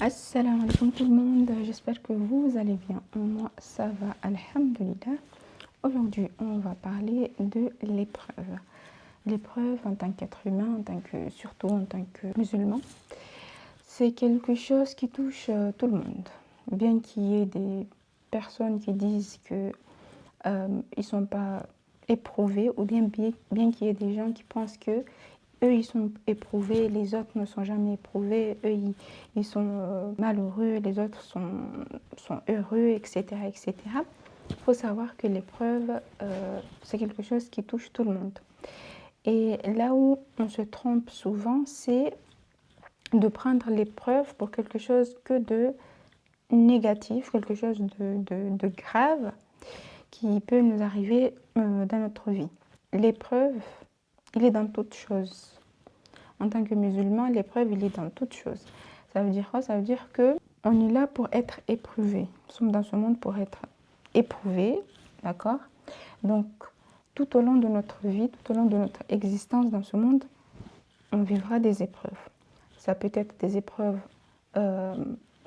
Assalamu alaikum tout le monde, j'espère que vous allez bien. Moi ça va, alhamdulillah. Aujourd'hui on va parler de l'épreuve. L'épreuve en tant qu'être humain, surtout en tant que musulman, c'est quelque chose qui touche tout le monde. Bien qu'il y ait des personnes qui disent que ils sont pas éprouvés, ou bien qu'il y ait des gens qui pensent que eux, ils sont éprouvés, les autres ne sont jamais éprouvés, eux, ils sont malheureux, les autres sont heureux, etc., etc. Il faut savoir que l'épreuve, c'est quelque chose qui touche tout le monde. Et là où on se trompe souvent, c'est de prendre l'épreuve pour quelque chose que de négatif, quelque chose de grave qui peut nous arriver dans notre vie. L'épreuve, il est dans toute chose. En tant que musulman, l'épreuve, il est dans toute chose. Ça veut dire quoi? Ça veut dire qu'on est là pour être éprouvé. Nous sommes dans ce monde pour être éprouvés, d'accord? Donc, tout au long de notre vie, tout au long de notre existence dans ce monde, on vivra des épreuves. Ça peut être des épreuves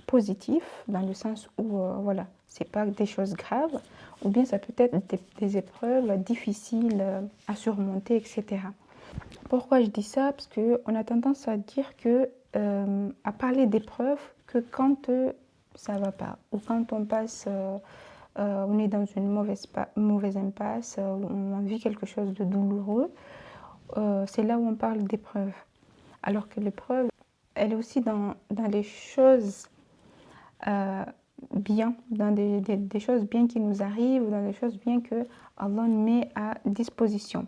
positives, dans le sens où, voilà, c'est pas des choses graves, ou bien ça peut être des épreuves difficiles à surmonter, etc. Pourquoi je dis ça? Parce qu'on a tendance à dire que, à parler d'épreuves que quand ça va pas, ou quand on passe, on est dans une mauvaise impasse, où on vit quelque chose de douloureux, c'est là où on parle d'épreuve. Alors que l'épreuve, elle est aussi dans les choses bien, dans des choses bien qui nous arrivent, dans des choses bien que Allah nous met à disposition.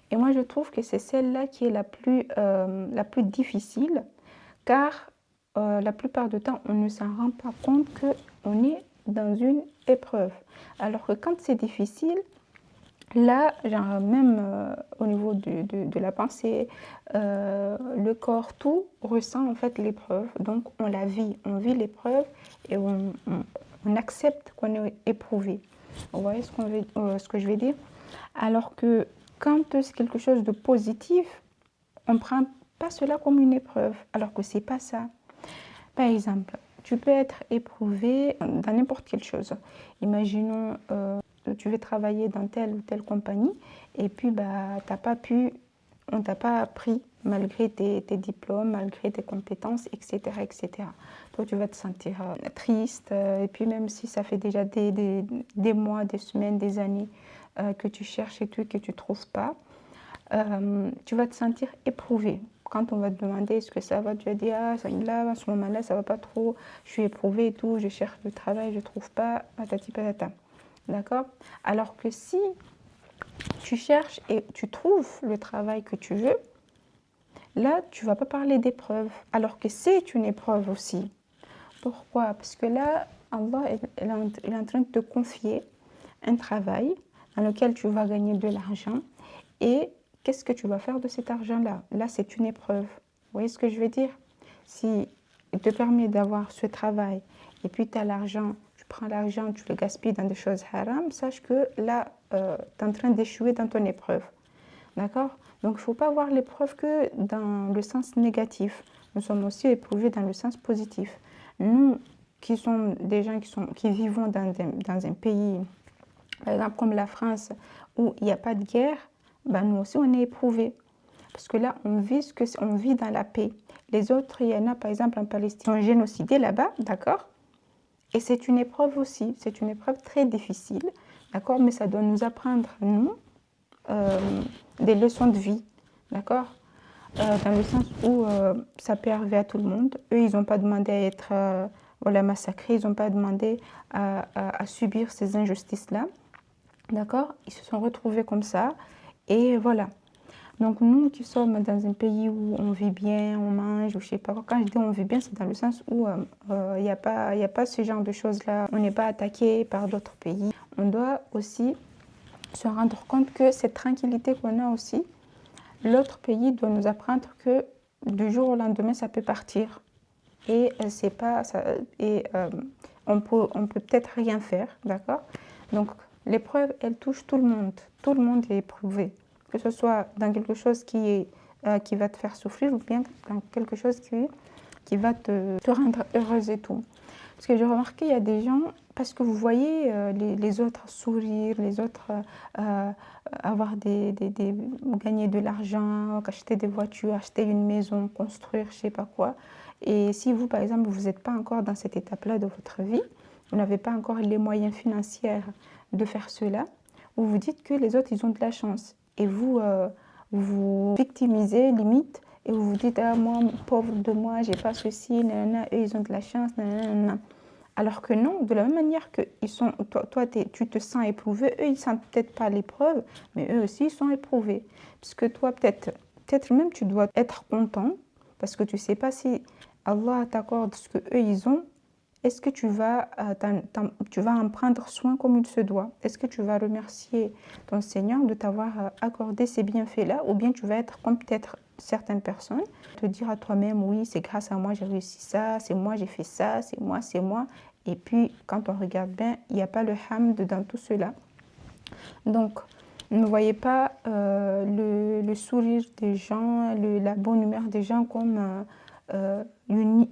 Et moi, je trouve que c'est celle-là qui est la plus difficile, car la plupart du temps, on ne s'en rend pas compte qu'on est dans une épreuve. Alors que quand c'est difficile, là, genre même au niveau de la pensée, le corps, tout ressent en fait l'épreuve. Donc on la vit, on vit l'épreuve et on accepte qu'on est éprouvé. Vous voyez ce que je vais dire? Alors que quand c'est quelque chose de positif, on ne prend pas cela comme une épreuve, alors que c'est pas ça. Par exemple, tu peux être éprouvé dans n'importe quelle chose. Imaginons, tu veux travailler dans telle ou telle compagnie et puis bah, on t'a pas appris malgré tes diplômes, malgré tes compétences, etc., etc. Toi, tu vas te sentir triste et puis même si ça fait déjà des mois, des semaines, des années que tu cherches et tout, que tu ne trouves pas, tu vas te sentir éprouvé. Quand on va te demander est-ce que ça va, tu vas dire ah, là, à ce moment-là, ça va pas trop, je suis éprouvée et tout, je cherche le travail, je trouve pas, patati patata. D'accord? Alors que si tu cherches et tu trouves le travail que tu veux, là, tu vas pas parler d'épreuve, alors que c'est une épreuve aussi. Pourquoi? Parce que là, Allah il est en train de te confier un travail dans lequel tu vas gagner de l'argent et qu'est-ce que tu vas faire de cet argent-là? Là, c'est une épreuve. Vous voyez ce que je veux dire? Si il te permet d'avoir ce travail et puis tu as l'argent, tu prends l'argent, tu le gaspilles dans des choses haram, sache que là, tu es en train d'échouer dans ton épreuve. D'accord? Donc, il ne faut pas voir l'épreuve que dans le sens négatif. Nous sommes aussi éprouvés dans le sens positif. Nous, qui sommes des gens qui vivons dans un pays, par exemple comme la France, où il n'y a pas de guerre, ben nous aussi on est éprouvés. Parce que là, on vit dans la paix. Les autres, il y en a par exemple en Palestine, qui sont génocidés là-bas, d'accord? Et c'est une épreuve aussi, c'est une épreuve très difficile, d'accord? Mais ça doit nous apprendre, nous, des leçons de vie, d'accord? Dans le sens où ça peut arriver à tout le monde. Eux, ils n'ont pas demandé à être voilà, massacrés, ils n'ont pas demandé à subir ces injustices-là, d'accord? Ils se sont retrouvés comme ça, et voilà. Donc nous qui sommes dans un pays où on vit bien, on mange, ou je sais pas quoi, quand je dis on vit bien, c'est dans le sens où il n'y a pas ce genre de choses-là, on n'est pas attaqué par d'autres pays. On doit aussi se rendre compte que cette tranquillité qu'on a aussi, l'autre pays doit nous apprendre que du jour au lendemain, ça peut partir. Et c'est pas ça, et on peut peut-être rien faire, d'accord? Donc l'épreuve, elle touche tout le monde. Tout le monde est éprouvé, que ce soit dans quelque chose qui va te faire souffrir ou bien dans quelque chose qui va te rendre heureuse et tout. Parce que j'ai remarqué, il y a des gens, parce que vous voyez les autres sourire, les autres avoir gagner de l'argent, acheter des voitures, acheter une maison, construire, je sais pas quoi. Et si vous, par exemple, vous n'êtes pas encore dans cette étape-là de votre vie, vous n'avez pas encore les moyens financiers de faire cela, vous vous dites que les autres, ils ont de la chance. Et vous vous victimisez limite et vous vous dites, ah, moi, pauvre de moi, j'ai pas ceci, nanana, eux, ils ont de la chance, nanana. Alors que non, de la même manière que toi tu te sens éprouvé, eux, ils ne sentent peut-être pas l'épreuve, mais eux aussi, ils sont éprouvés. Puisque toi, peut-être même, tu dois être content, parce que tu ne sais pas si Allah t'accorde ce que eux ils ont. Est-ce que tu vas en prendre soin comme il se doit? Est-ce que tu vas remercier ton Seigneur de t'avoir accordé ces bienfaits-là? Ou bien tu vas être comme peut-être certaines personnes, te dire à toi-même, oui, c'est grâce à moi j'ai réussi ça, c'est moi j'ai fait ça, c'est moi, c'est moi. Et puis, quand on regarde bien, il n'y a pas le hamd dans tout cela. Donc, ne voyez pas le sourire des gens, la bonne humeur des gens comme une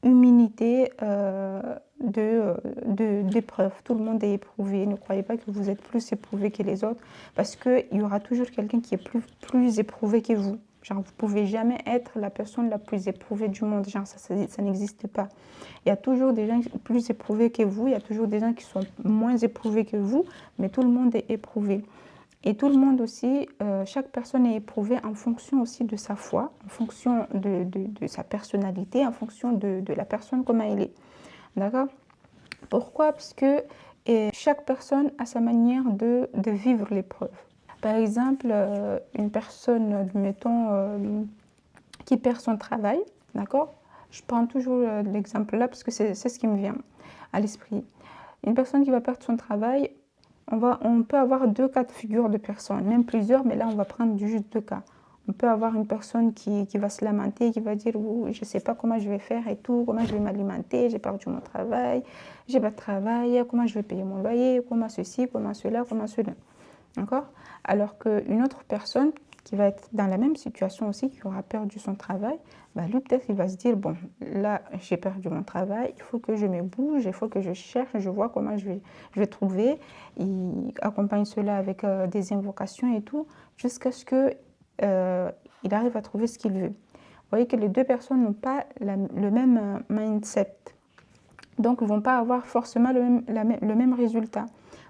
humilité d'épreuve. Tout le monde est éprouvé. Ne croyez pas que vous êtes plus éprouvé que les autres parce qu'il y aura toujours quelqu'un qui est plus éprouvé que vous. Genre, vous ne pouvez jamais être la personne la plus éprouvée du monde. Genre, ça n'existe pas. Il y a toujours des gens plus éprouvés que vous. Il y a toujours des gens qui sont moins éprouvés que vous. Mais tout le monde est éprouvé. Et tout le monde aussi, chaque personne est éprouvée en fonction aussi de sa foi, en fonction de sa personnalité, en fonction de la personne comment elle est. D'accord? Pourquoi? Parce que chaque personne a sa manière de vivre l'épreuve. Par exemple, une personne, mettons, qui perd son travail, d'accord? Je prends toujours l'exemple là parce que c'est ce qui me vient à l'esprit. Une personne qui va perdre son travail, on peut avoir deux cas de figure de personnes, même plusieurs, mais là on va prendre juste deux cas. On peut avoir une personne qui va se lamenter, qui va dire oh, je ne sais pas comment je vais faire et tout, comment je vais m'alimenter, j'ai perdu mon travail, j'ai pas de travail, comment je vais payer mon loyer, comment ceci, comment cela, comment cela. D'accord? Alors qu'une autre personne qui va être dans la même situation aussi, qui aura perdu son travail, bah lui peut-être il va se dire, bon, là j'ai perdu mon travail, il faut que je me bouge, il faut que je cherche, je vois comment je vais trouver. Il accompagne cela avec des invocations et tout, jusqu'à ce qu'il arrive à trouver ce qu'il veut. Vous voyez que les deux personnes n'ont pas le même mindset. Donc, ils ne vont pas avoir forcément le même résultat.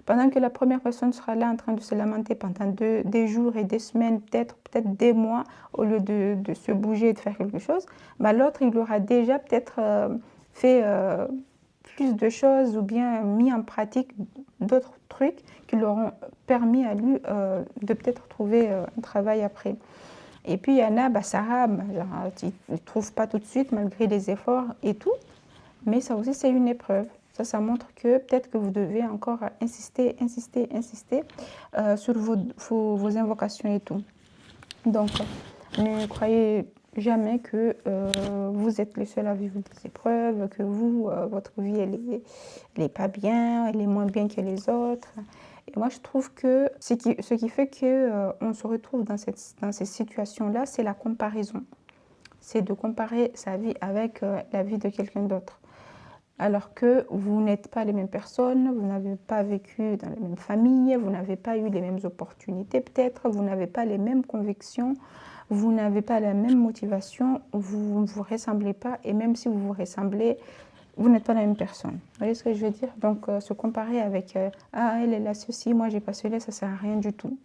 Pendant que la première personne sera là en train de se lamenter pendant des jours et des semaines, peut-être des mois, au lieu de se bouger et de faire quelque chose, bah, l'autre, il aura déjà peut-être fait plus de choses ou bien mis en pratique d'autres trucs qui lui auront permis à lui de peut-être trouver un travail après. Et puis, il y en a, bah, Sarah, il ne trouve pas tout de suite malgré les efforts et tout. Mais ça aussi, c'est une épreuve. Ça montre que peut-être que vous devez encore insister sur vos invocations et tout. Donc, ne croyez jamais que vous êtes les seuls à vivre des épreuves, que votre vie, elle est pas bien, elle est moins bien que les autres. Et moi, je trouve que ce qui fait qu'on se retrouve dans ces situations-là, c'est la comparaison. C'est de comparer sa vie avec la vie de quelqu'un d'autre. Alors que vous n'êtes pas les mêmes personnes, vous n'avez pas vécu dans la même famille, vous n'avez pas eu les mêmes opportunités peut-être, vous n'avez pas les mêmes convictions, vous n'avez pas la même motivation, vous ne vous ressemblez pas et même si vous vous ressemblez, vous n'êtes pas la même personne. Vous voyez ce que je veux dire? Donc se comparer avec ah elle a ceci, moi j'ai pas cela, ça sert à rien du tout.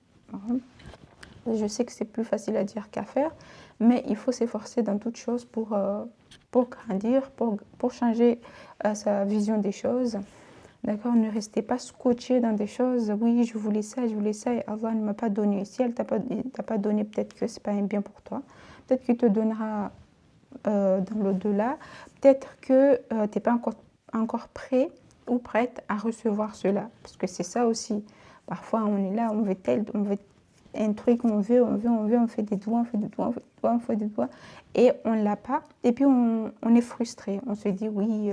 Je sais que c'est plus facile à dire qu'à faire, mais il faut s'efforcer dans toute chose pour grandir, pour changer sa vision des choses. D'accord? Ne restez pas scotché dans des choses. Oui, je voulais ça et Allah ne m'a pas donné. Si elle t'a pas donné, peut-être que ce n'est pas un bien pour toi. Peut-être qu'il te donnera dans l'au-delà. Peut-être que tu n'es pas encore prêt ou prête à recevoir cela. Parce que c'est ça aussi. Parfois, on est là, on veut un truc, on fait des doigts, et on ne l'a pas. Et puis, on est frustré. On se dit, oui,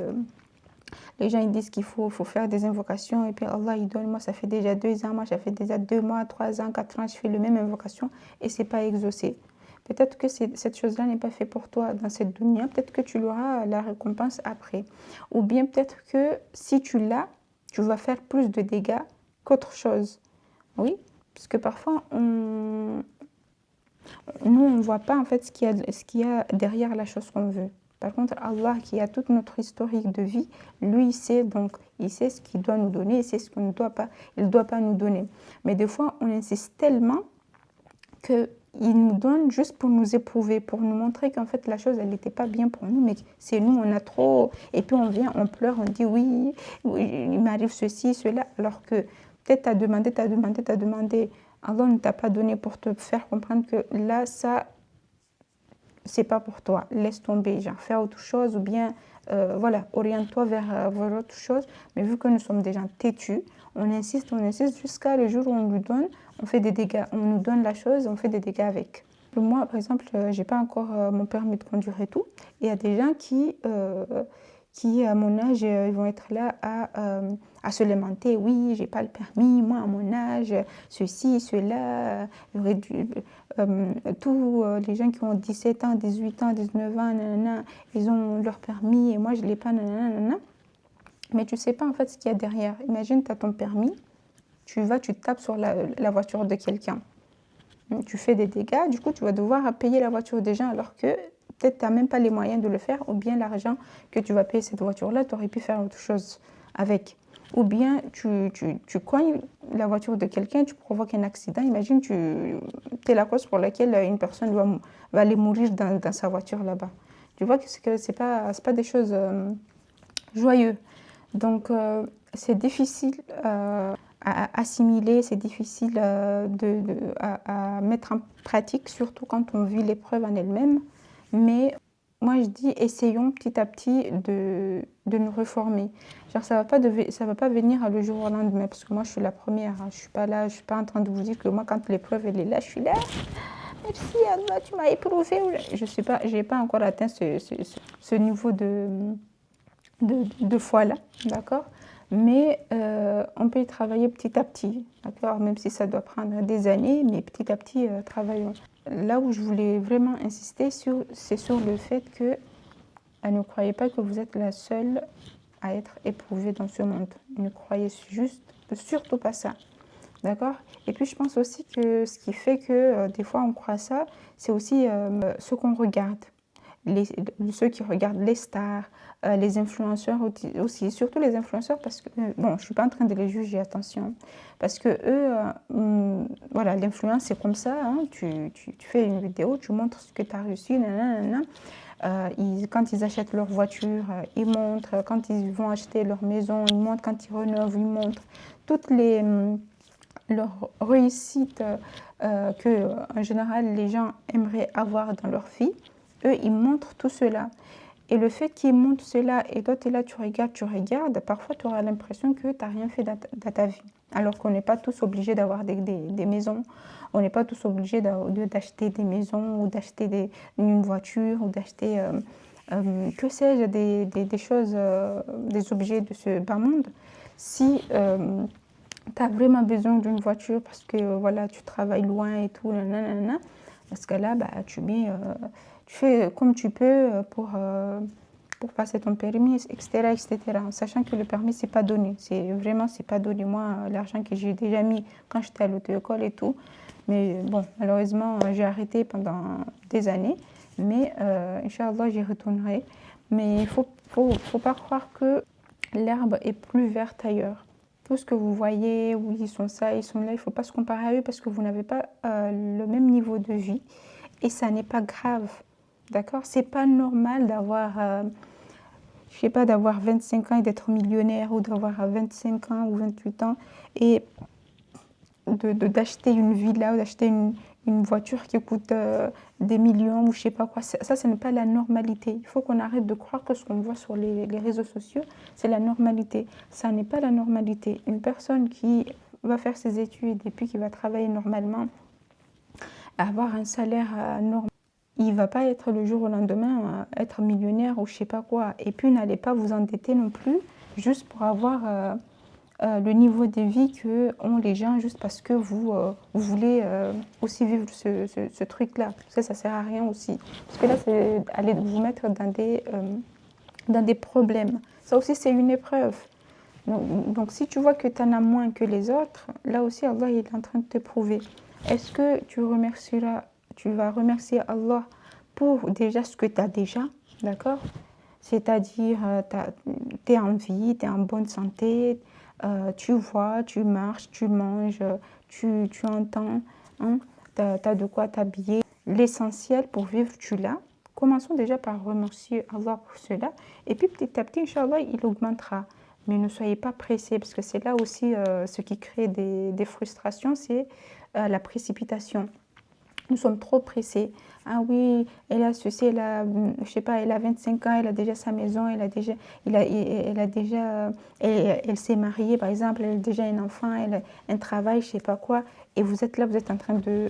les gens ils disent qu'il faut faire des invocations, et puis Allah, il donne. Moi, ça fait déjà 2 ans, moi, ça fait déjà 2 mois, 3 ans, 4 ans, je fais la même invocation, et ce n'est pas exaucé. Peut-être que cette chose-là n'est pas faite pour toi dans cette dunya, peut-être que tu l'auras la récompense après. Ou bien peut-être que si tu l'as, tu vas faire plus de dégâts qu'autre chose. Oui, parce que parfois, nous, on ne voit pas en fait ce qu'il y a derrière la chose qu'on veut. Par contre, Allah, qui a toute notre historique de vie, lui, il sait, donc, il sait ce qu'il doit nous donner, il sait ce qu'on ne doit pas, il ne doit pas nous donner. Mais des fois, on insiste tellement qu'il nous donne juste pour nous éprouver, pour nous montrer qu'en fait, la chose, elle n'était pas bien pour nous, mais c'est nous, on a trop... Et puis, on vient, on pleure, on dit oui, oui il m'arrive ceci, cela, alors que peut-être t'as demandé, Allah ne t'a pas donné pour te faire comprendre que là, ça, c'est pas pour toi. Laisse tomber, genre, fais autre chose ou bien, voilà, oriente-toi vers autre chose. Mais vu que nous sommes des gens têtus, on insiste jusqu'à le jour où on nous donne, on fait des dégâts. On nous donne la chose, on fait des dégâts avec. Moi, par exemple, j'ai pas encore mon permis de conduire et tout. Et il y a des gens qui, à mon âge, ils vont être là à se lamenter. Oui, j'ai pas le permis, moi, à mon âge, ceci, cela, j'aurais dû... tous les gens qui ont 17 ans, 18 ans, 19 ans, nanana, ils ont leur permis et moi, je l'ai pas, nanana, nanana. Mais tu sais pas, en fait, ce qu'il y a derrière. Imagine, tu as ton permis, tu tapes sur la voiture de quelqu'un. Tu fais des dégâts, du coup, tu vas devoir payer la voiture des gens alors que peut-être tu n'as même pas les moyens de le faire, ou bien l'argent que tu vas payer cette voiture-là, tu aurais pu faire autre chose avec. Ou bien tu cognes la voiture de quelqu'un, tu provoques un accident. Imagine, tu es la cause pour laquelle une personne va aller mourir dans sa voiture là-bas. Tu vois que c'est pas des choses joyeuses. Donc, c'est difficile à assimiler, c'est difficile à mettre en pratique, surtout quand on vit l'épreuve en elle-même. Mais moi, je dis, essayons petit à petit de nous reformer. Genre, ça va pas venir le jour au lendemain, parce que moi, je suis la première. Hein, je suis pas là, je suis pas en train de vous dire que moi, quand l'épreuve, elle est là, je suis là. Merci, Allah, tu m'as éprouvé. Je suis pas, j'ai pas encore atteint ce niveau de foi-là, d'accord? Mais on peut y travailler petit à petit, d'accord? Même si ça doit prendre des années, mais petit à petit, travaillons. Là où je voulais vraiment insister, c'est sur le fait que ne croyez pas que vous êtes la seule à être éprouvée dans ce monde. Ne croyez surtout pas ça, d'accord? Et puis je pense aussi que ce qui fait que des fois on croit ça, c'est aussi ce qu'on regarde. Ceux qui regardent les stars, les influenceurs aussi, surtout les influenceurs parce que, bon, je ne suis pas en train de les juger, attention, parce que eux, voilà, l'influence c'est comme ça, hein, tu fais une vidéo, tu montres ce que tu as reçu, nanana, quand ils achètent leur voiture, ils montrent, quand ils vont acheter leur maison, ils montrent, quand ils rénovent, ils montrent toutes leurs réussites que, en général, les gens aimeraient avoir dans leur vie. Eux, ils montrent tout cela. Et le fait qu'ils montrent cela et toi, tu es là, tu regardes, parfois tu auras l'impression que tu n'as rien fait dans ta vie. Alors qu'on n'est pas tous obligés d'avoir des maisons, on n'est pas tous obligés d'acheter des maisons ou d'acheter une voiture ou d'acheter, que sais-je, des choses, des objets de ce bas monde. Si tu as vraiment besoin d'une voiture parce que voilà, tu travailles loin et tout, nanana, dans ce cas-là, bah, tu fais comme tu peux pour passer ton permis, etc., etc. En sachant que le permis, c'est pas donné. C'est pas donné. Moi, l'argent que j'ai déjà mis quand j'étais à l'auto-école et tout. Mais bon, malheureusement, j'ai arrêté pendant des années. Mais Inch'Allah, j'y retournerai. Mais il faut pas croire que l'herbe est plus verte ailleurs. Tout ce que vous voyez, oui, ils sont ça, ils sont là, il ne faut pas se comparer à eux parce que vous n'avez pas le même niveau de vie et ça n'est pas grave, d'accord? C'est pas normal d'avoir, je sais pas, d'avoir 25 ans et d'être millionnaire ou d'avoir 25 ans ou 28 ans et d'acheter une villa ou d'acheter une voiture qui coûte des millions ou je sais pas quoi. Ça, ce n'est pas la normalité. Il faut qu'on arrête de croire que ce qu'on voit sur les réseaux sociaux, c'est la normalité. Ça n'est pas la normalité. Une personne qui va faire ses études et puis qui va travailler normalement, avoir un salaire normal, il ne va pas être le jour au lendemain être millionnaire ou je sais pas quoi. Et puis n'allez pas vous endetter non plus juste pour avoir le niveau de vie que ont les gens juste parce que vous voulez aussi vivre ce truc-là. Parce que ça ne sert à rien aussi. Parce que là, c'est aller vous mettre dans des problèmes. Ça aussi, c'est une épreuve. Donc, si tu vois que tu en as moins que les autres, là aussi, Allah il est en train de te prouver. Est-ce que tu vas remercier Allah pour déjà ce que tu as déjà, d'accord? C'est-à-dire, tu es en vie, tu es en bonne santé, tu vois, tu marches, tu manges, tu entends, hein, tu as de quoi t'habiller. L'essentiel pour vivre, tu l'as. Commençons déjà par remercier Allah pour cela. Et puis petit à petit, Inch'Allah, il augmentera. Mais ne soyez pas pressés, parce que c'est là aussi ce qui crée des frustrations, c'est la précipitation. Nous sommes trop pressés. Ah oui, elle a ceci, je sais pas, elle a 25 ans, elle a déjà sa maison, elle s'est mariée, par exemple, elle a déjà un enfant, elle a un travail, je sais pas quoi. Et vous êtes là, vous êtes en train de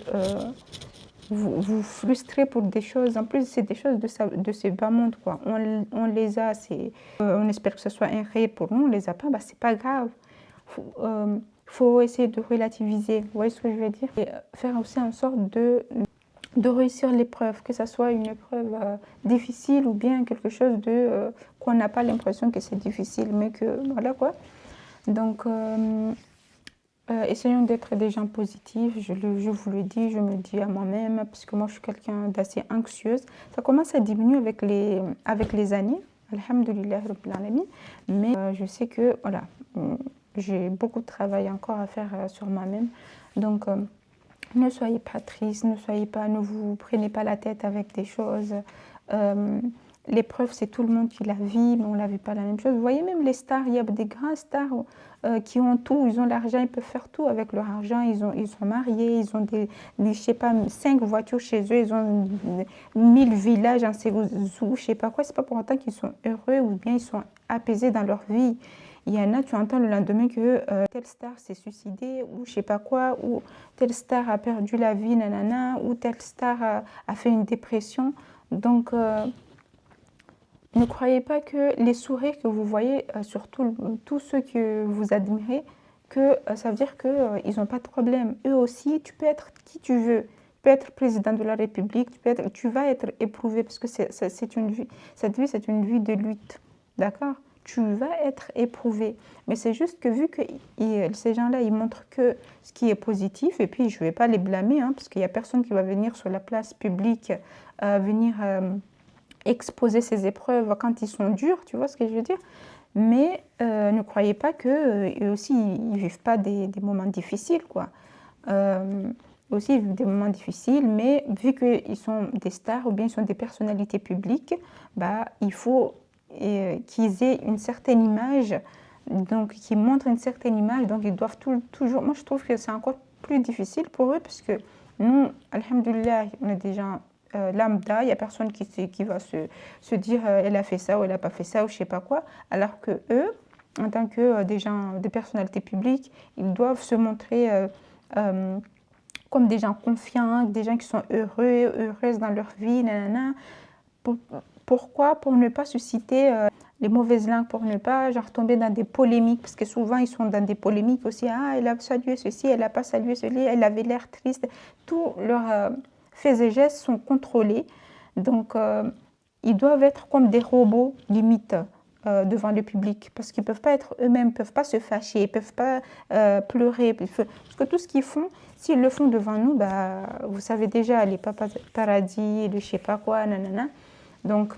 vous frustrer pour des choses. En plus, c'est des choses de ce bas monde, quoi. On les a, on espère que ce soit un rêve pour nous, on les a pas, bah, c'est pas grave. Faut essayer de relativiser, vous voyez ce que je veux dire? Et faire aussi en sorte de réussir l'épreuve, que ce soit une épreuve difficile ou bien quelque chose qu'on n'a pas l'impression que c'est difficile, mais que voilà quoi. Donc, essayons d'être des gens positifs, je vous le dis, je me dis à moi-même, parce que moi je suis quelqu'un d'assez anxieuse. Ça commence à diminuer avec les années, alhamdoulilah rabbil alamin, mais je sais que voilà, j'ai beaucoup de travail encore à faire sur moi-même. Donc, ne soyez pas triste, ne vous prenez pas la tête avec des choses. L'épreuve, c'est tout le monde qui la vit, mais on ne la vit pas la même chose. Vous voyez, même les stars, il y a des grands stars qui ont tout, ils ont l'argent, ils peuvent faire tout avec leur argent. Ils sont mariés, ils ont je sais pas, 5 voitures chez eux, ils ont 1000 villages en Ségou, je sais pas quoi. C'est pas pour autant qu'ils sont heureux ou bien ils sont apaisés dans leur vie. Il y en a, tu entends le lendemain que telle star s'est suicidée ou je sais pas quoi, ou telle star a perdu la vie, nanana, ou telle star a fait une dépression. Donc, ne croyez pas que les sourires que vous voyez sur tous ceux que vous admirez, que ça veut dire qu'ils n'ont pas de problème. Eux aussi, tu peux être qui tu veux. Tu peux être président de la République, tu vas être éprouvé parce que c'est une vie. Cette vie, c'est une vie de lutte. D'accord? Tu vas être éprouvé. Mais c'est juste que vu que ces gens-là, ils montrent que ce qui est positif, et puis je ne vais pas les blâmer, hein, parce qu'il n'y a personne qui va venir sur la place publique, venir exposer ses épreuves quand ils sont durs, tu vois ce que je veux dire? Mais ne croyez pas qu'eux aussi, ils ne vivent pas des moments difficiles, quoi. Aussi, ils vivent des moments difficiles, mais vu qu'ils sont des stars ou bien ils sont des personnalités publiques, bah, il faut qu'ils aient une certaine image, donc qu'ils montrent une certaine image, donc ils doivent toujours... Moi, je trouve que c'est encore plus difficile pour eux, parce que nous, alhamdoulilah, on est des gens lambda, il n'y a personne qui va se dire elle a fait ça ou elle n'a pas fait ça ou je ne sais pas quoi, alors que eux, en tant que des personnalités publiques, ils doivent se montrer comme des gens confiants, des gens qui sont heureuses dans leur vie, nanana. Pourquoi? Pour ne pas susciter les mauvaises langues, pour ne pas genre, tomber dans des polémiques, parce que souvent ils sont dans des polémiques aussi. Ah, elle a salué ceci, elle n'a pas salué ceci, elle avait l'air triste. Tous leurs faits et gestes sont contrôlés. Donc, ils doivent être comme des robots, limite, devant le public, parce qu'ils ne peuvent pas être eux-mêmes, ne peuvent pas se fâcher, ils ne peuvent pas pleurer. Parce que tout ce qu'ils font, s'ils le font devant nous, bah, vous savez déjà, les paradis, le je sais pas quoi, nanana. Donc,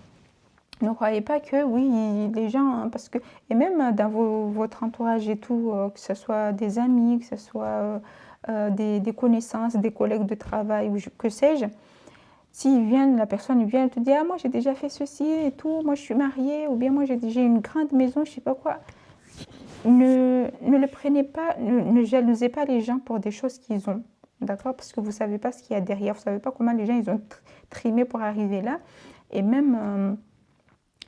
ne croyez pas que, oui, les gens, hein, parce que, et même dans votre entourage et tout, que ce soit des amis, que ce soit des connaissances, des collègues de travail, ou que sais-je, la personne vient te dire, ah, moi j'ai déjà fait ceci et tout, moi je suis mariée, ou bien moi j'ai une grande maison, je sais pas quoi. Ne le prenez pas, ne jalousez pas les gens pour des choses qu'ils ont, d'accord? Parce que vous ne savez pas ce qu'il y a derrière, vous ne savez pas comment les gens ils ont trimé pour arriver là. Et même,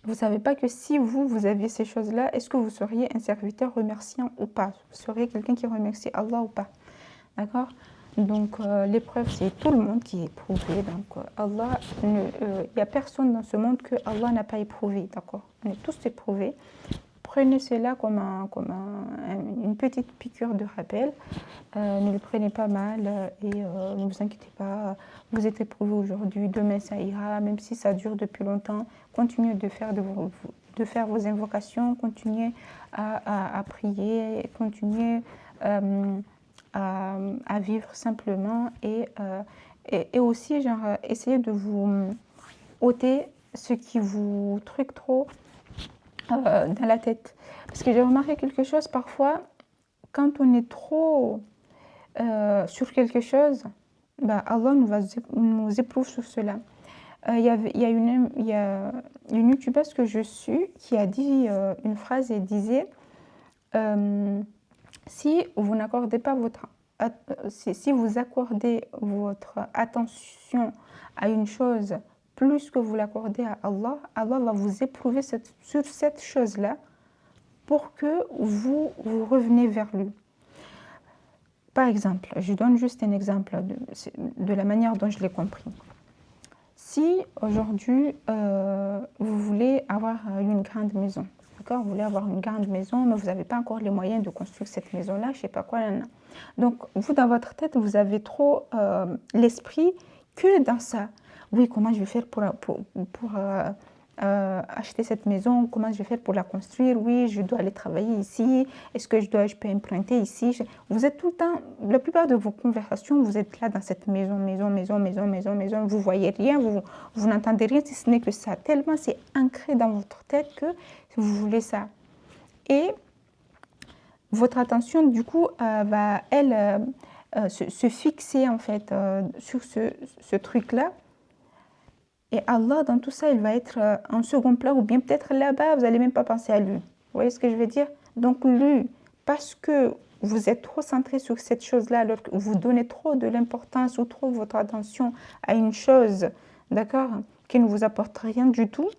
vous ne savez pas que si vous aviez ces choses-là, est-ce que vous seriez un serviteur remerciant ou pas? Vous seriez quelqu'un qui remercie Allah ou pas? D'accord? Donc, l'épreuve, c'est tout le monde qui est éprouvé. Donc, Allah, il n'y a personne dans ce monde que Allah n'a pas éprouvé. D'accord? On est tous éprouvés. prenez cela comme, une petite piqûre de rappel. Ne le prenez pas mal et ne vous inquiétez pas. Vous êtes éprouvé aujourd'hui, demain ça ira, même si ça dure depuis longtemps. Continuez de faire vos invocations, continuez à prier, continuez à vivre simplement et aussi genre, essayez de vous ôter ce qui vous truc trop dans la tête. Parce que j'ai remarqué quelque chose parfois, quand on est trop sur quelque chose, bah, Allah nous éprouve sur cela. Il y a une youtubeuse que je suis qui a dit une phrase et disait si vous n'accordez pas si vous accordez votre attention à une chose plus que vous l'accordez à Allah, Allah va vous éprouver sur cette chose-là pour que vous revenez vers lui. Par exemple, je donne juste un exemple de la manière dont je l'ai compris. Si aujourd'hui, vous voulez avoir une grande maison, d'accord? Vous voulez avoir une grande maison, mais vous n'avez pas encore les moyens de construire cette maison-là, je ne sais pas quoi. Là. Donc, vous, dans votre tête, vous avez trop l'esprit que dans ça. Oui, comment je vais faire pour acheter cette maison, comment je vais faire pour la construire, oui, je dois aller travailler ici, est-ce que je peux emprunter ici. Vous êtes tout le temps, la plupart de vos conversations, vous êtes là dans cette maison, vous voyez rien, vous n'entendez rien si ce n'est que ça, tellement c'est ancré dans votre tête que vous voulez ça. Et votre attention, du coup, va, elle, se fixer en fait sur ce truc-là. Et Allah, dans tout ça, il va être en second plan ou bien peut-être là-bas, vous n'allez même pas penser à lui. Vous voyez ce que je veux dire? Donc lui, parce que vous êtes trop centré sur cette chose-là, alors que vous donnez trop de l'importance ou trop votre attention à une chose, d'accord, qui ne vous apporte rien du tout,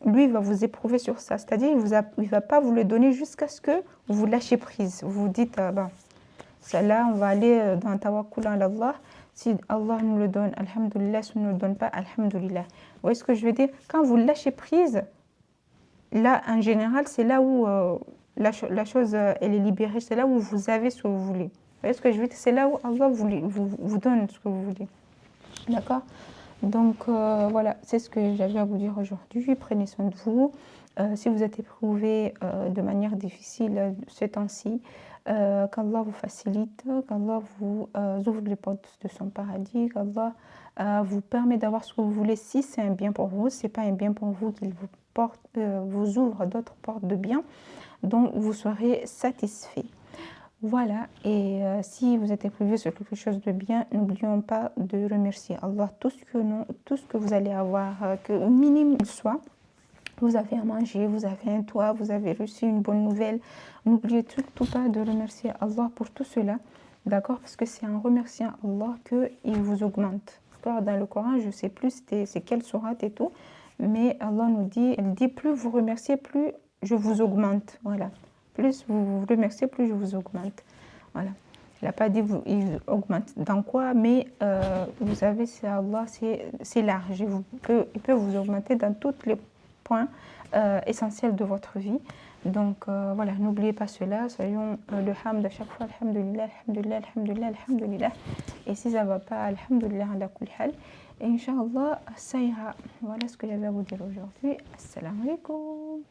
lui, il va vous éprouver sur ça. C'est-à-dire, il ne va pas vous le donner jusqu'à ce que vous lâchez prise. Vous vous dites, bon, celle-là, on va aller dans Tawakkul ala Allah. Si Allah nous le donne, alhamdulillah, si on ne le donne pas, alhamdulillah. Vous voyez ce que je veux dire? Quand vous lâchez prise, là, en général, c'est là où la chose, elle est libérée. C'est là où vous avez ce que vous voulez. Vous voyez ce que je veux dire? C'est là où Allah vous donne ce que vous voulez. D'accord? Donc, voilà, c'est ce que j'avais à vous dire aujourd'hui. Prenez soin de vous. Si vous êtes éprouvé de manière difficile ces temps-ci, qu'Allah vous facilite, qu'Allah vous ouvre les portes de son paradis, qu'Allah vous permet d'avoir ce que vous voulez si c'est un bien pour vous. Si ce n'est pas un bien pour vous, qu'il vous ouvre d'autres portes de bien dont vous serez satisfait. Voilà, et si vous êtes éprouvé sur quelque chose de bien, n'oublions pas de remercier Allah tout ce que vous allez avoir, que au minimum il soit. Vous avez à manger, vous avez un toit, vous avez reçu une bonne nouvelle. N'oubliez surtout pas de remercier Allah pour tout cela, d'accord? Parce que c'est en remerciant Allah qu'il vous augmente. Dans le Coran, je ne sais plus c'est quelle sourate et tout, mais Allah nous dit, elle dit, plus vous remerciez, plus je vous augmente. Voilà. Plus vous vous remerciez, plus je vous augmente. Voilà. Il n'a pas dit il augmente dans quoi, mais vous savez, c'est Allah, c'est large. Il peut vous augmenter dans tous les points essentiels de votre vie. Donc voilà, n'oubliez pas cela. Soyons le hamd à chaque fois. Alhamdulillah, alhamdulillah, alhamdulillah, alhamdulillah. Et si ça ne va pas, alhamdulillah, ala kulli hal. Et Inch'Allah, ça ira. Voilà ce que j'avais à vous dire aujourd'hui. Assalamu alaikum.